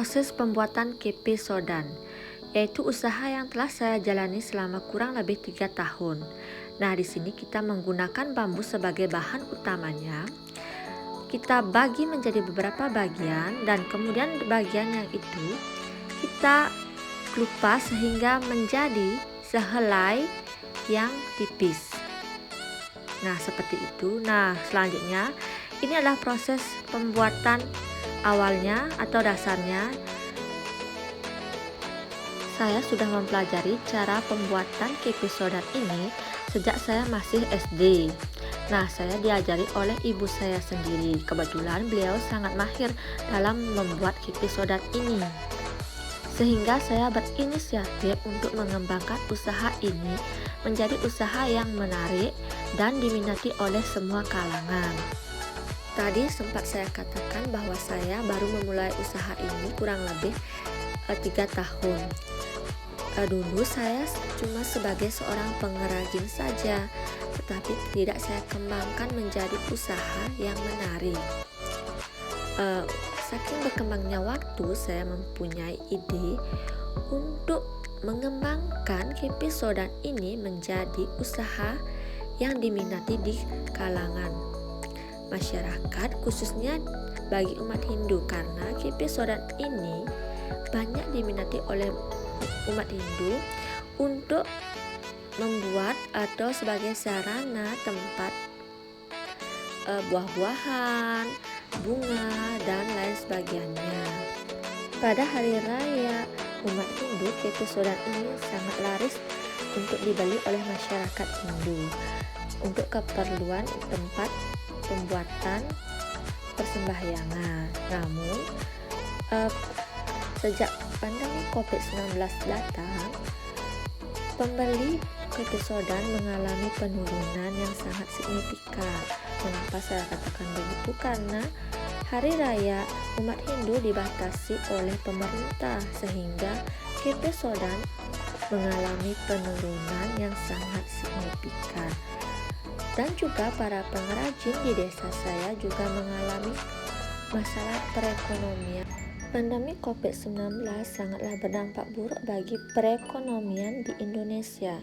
proses pembuatan kepe sodan, yaitu usaha yang telah saya jalani selama kurang lebih 3 tahun. Nah, di sini kita menggunakan bambu sebagai bahan utamanya. Kita bagi menjadi beberapa bagian dan kemudian bagian yang itu kita kelupas sehingga menjadi sehelai yang tipis. Nah, seperti itu. Nah, selanjutnya ini adalah proses pembuatan awalnya atau dasarnya. Saya sudah mempelajari cara pembuatan kepe sodan ini sejak saya masih SD. Nah, saya diajari oleh ibu saya sendiri. Kebetulan beliau sangat mahir dalam membuat kepe sodan ini. Sehingga saya berinisiatif untuk mengembangkan usaha ini menjadi usaha yang menarik dan diminati oleh semua kalangan. Tadi sempat saya katakan bahwa saya baru memulai usaha ini kurang lebih 3 tahun. Dulu saya cuma sebagai seorang pengrajin saja, tetapi tidak saya kembangkan menjadi usaha yang menarik. Saking berkembangnya waktu, saya mempunyai ide untuk mengembangkan kepe sodan ini menjadi usaha yang diminati di kalangan masyarakat, khususnya bagi umat Hindu, karena kepe sodan ini banyak diminati oleh umat Hindu untuk membuat atau sebagai sarana tempat buah-buahan, bunga, dan lain sebagainya. Pada hari raya umat Hindu, kepe sodan ini sangat laris untuk dibeli oleh masyarakat Hindu untuk keperluan tempat pembuatan persembahyangan. Namun sejak pandemi COVID-19 datang, pembeli kepe sodan mengalami penurunan yang sangat signifikan. Mengapa saya katakan begitu? Karena hari raya umat Hindu dibatasi oleh pemerintah, sehingga kepe sodan mengalami penurunan yang sangat signifikan. Dan juga para pengrajin di desa saya juga mengalami masalah perekonomian. Pandemi COVID-19 sangatlah berdampak buruk bagi perekonomian di Indonesia,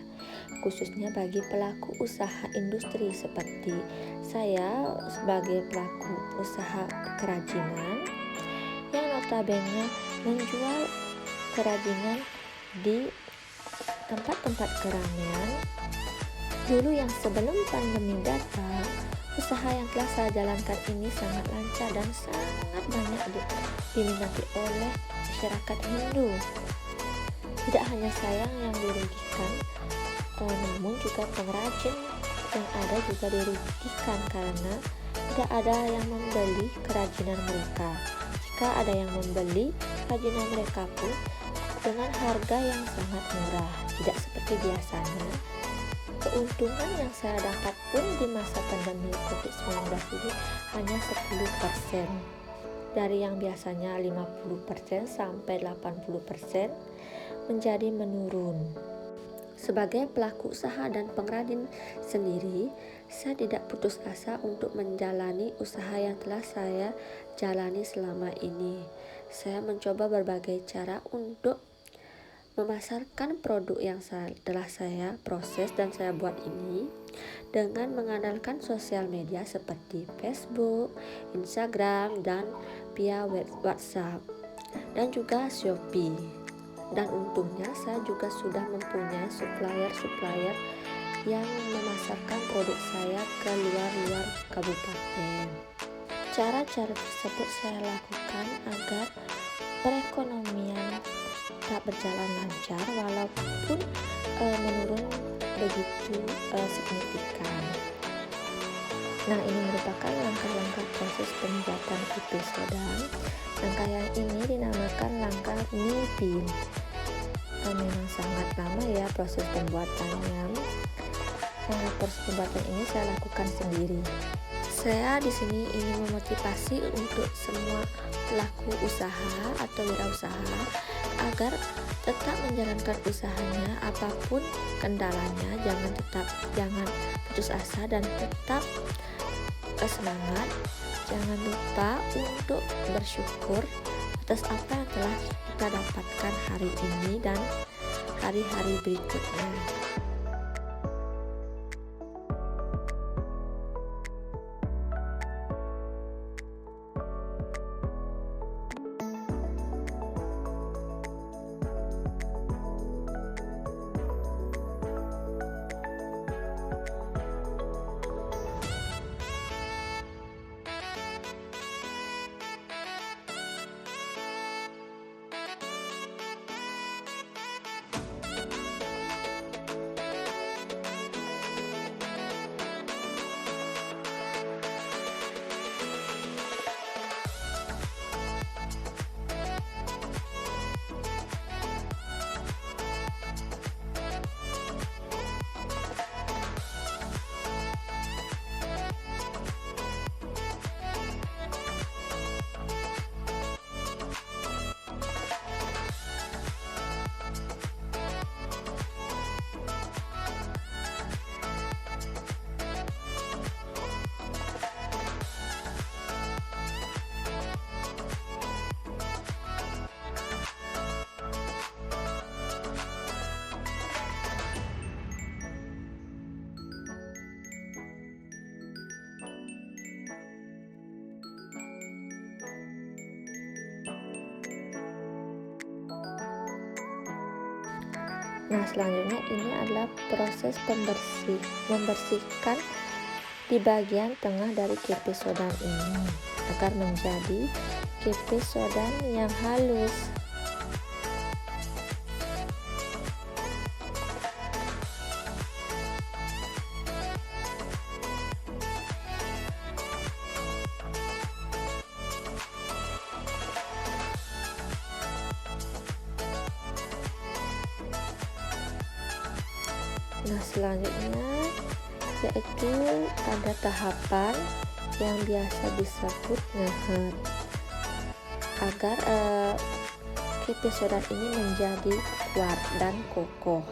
khususnya bagi pelaku usaha industri seperti saya sebagai pelaku usaha kerajinan yang notabene menjual kerajinan di tempat-tempat keramaian. Dulu yang sebelum pandemi datang, usaha yang telah saya jalankan ini sangat lancar dan sangat banyak diminati oleh masyarakat Hindu. Tidak hanya saya yang dirugikan, namun juga pengrajin yang ada juga dirugikan karena tidak ada yang membeli kerajinan mereka. Jika ada yang membeli kerajinan mereka pun dengan harga yang sangat murah, tidak seperti biasanya. Keuntungan yang saya dapat pun di masa pandemi COVID-19 ini hanya 10%. Dari yang biasanya 50% sampai 80% menjadi menurun. Sebagai pelaku usaha dan pengrajin sendiri, saya tidak putus asa untuk menjalani usaha yang telah saya jalani selama ini. Saya mencoba berbagai cara untuk memasarkan produk yang telah saya proses dan saya buat ini dengan mengandalkan sosial media seperti Facebook, Instagram, dan via WhatsApp, dan juga Shopee. Dan untungnya saya juga sudah mempunyai supplier yang memasarkan produk saya ke luar kabupaten. Cara-cara tersebut saya lakukan agar perekonomian tak berjalan lancar walaupun menurun begitu signifikan. Nah, ini merupakan langkah-langkah proses pembuatan kepe sodan. Langkah yang ini dinamakan langkah nipin. Memang sangat lama ya proses pembuatannya. Proses pembuatan ini saya lakukan sendiri. Saya di sini ingin memotivasi untuk semua pelaku usaha atau wirausaha agar tetap menjalankan usahanya apapun kendalanya, jangan putus asa dan tetap semangat. Jangan lupa untuk bersyukur atas apa yang telah kita dapatkan hari ini dan hari-hari berikutnya. Nah, selanjutnya ini adalah proses membersihkan di bagian tengah dari kepe sodan ini agar menjadi kepe sodan yang halus. Nah, selanjutnya yaitu ada tahapan yang biasa disebut ngehet agar kepe sodan ini menjadi kuat dan kokoh.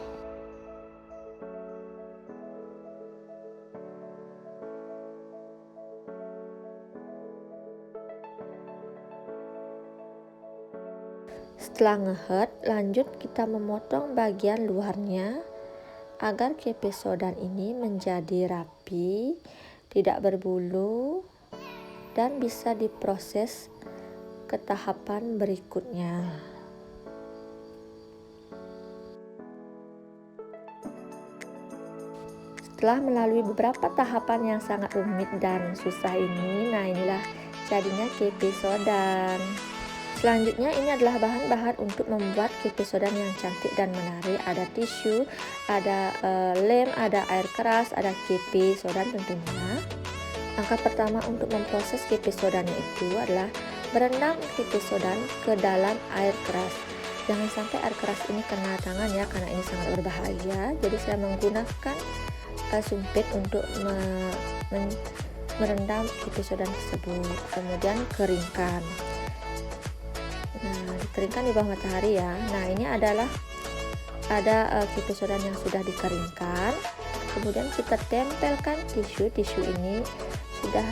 Setelah ngehet, lanjut kita memotong bagian luarnya agar kepe sodan ini menjadi rapi, tidak berbulu, dan bisa diproses ke tahapan berikutnya. Setelah melalui beberapa tahapan yang sangat rumit dan susah ini, nah inilah jadinya kepe sodan. Selanjutnya ini adalah bahan-bahan untuk membuat kepe sodan yang cantik dan menarik. Ada tisu, ada lem, ada air keras, ada kepe sodan tentunya. Langkah pertama untuk memproses kepe sodannya itu adalah berendam kepe sodan ke dalam air keras. Jangan sampai air keras ini kena tangan ya, karena ini sangat berbahaya. Jadi saya menggunakan sumpit untuk merendam kepe sodan tersebut. Kemudian keringkan. Nah, dikeringkan di bawah matahari ya. Nah, ini adalah ada kepe sodan yang sudah dikeringkan. Kemudian kita tempelkan tisu ini sudah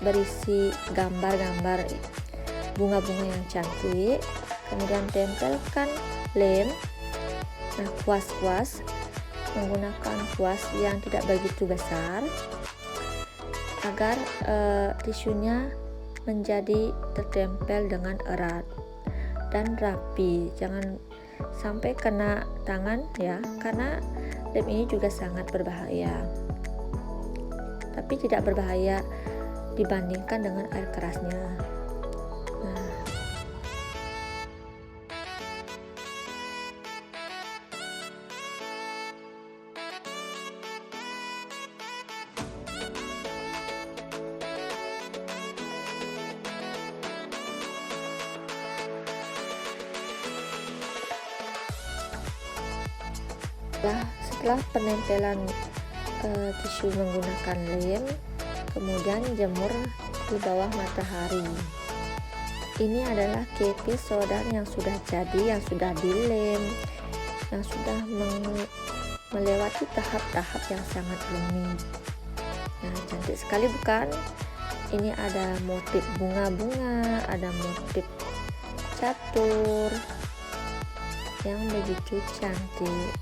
berisi gambar-gambar bunga-bunga yang cantik. Kemudian tempelkan lem. Nah, kuas-kuas menggunakan kuas yang tidak begitu besar agar tisunya menjadi tertempel dengan erat dan rapi. Jangan sampai kena tangan ya, karena lem ini juga sangat berbahaya, tapi tidak berbahaya dibandingkan dengan air kerasnya. Nah, setelah penempelan tisu menggunakan lem, kemudian jemur di bawah matahari. Ini adalah kepe sodan yang sudah jadi, yang sudah dilem, yang sudah melewati tahap-tahap yang sangat rumit. Nah, cantik sekali bukan? Ini ada motif bunga-bunga, ada motif catur yang begitu cantik.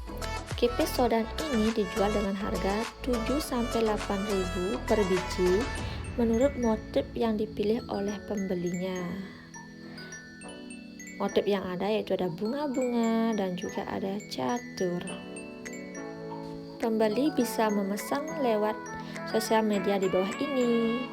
Kipis sodan ini dijual dengan harga 7-8 ribu per biji menurut motif yang dipilih oleh pembelinya. Motif yang ada yaitu ada bunga-bunga dan juga ada catur. Pembeli bisa memesan lewat sosial media di bawah ini.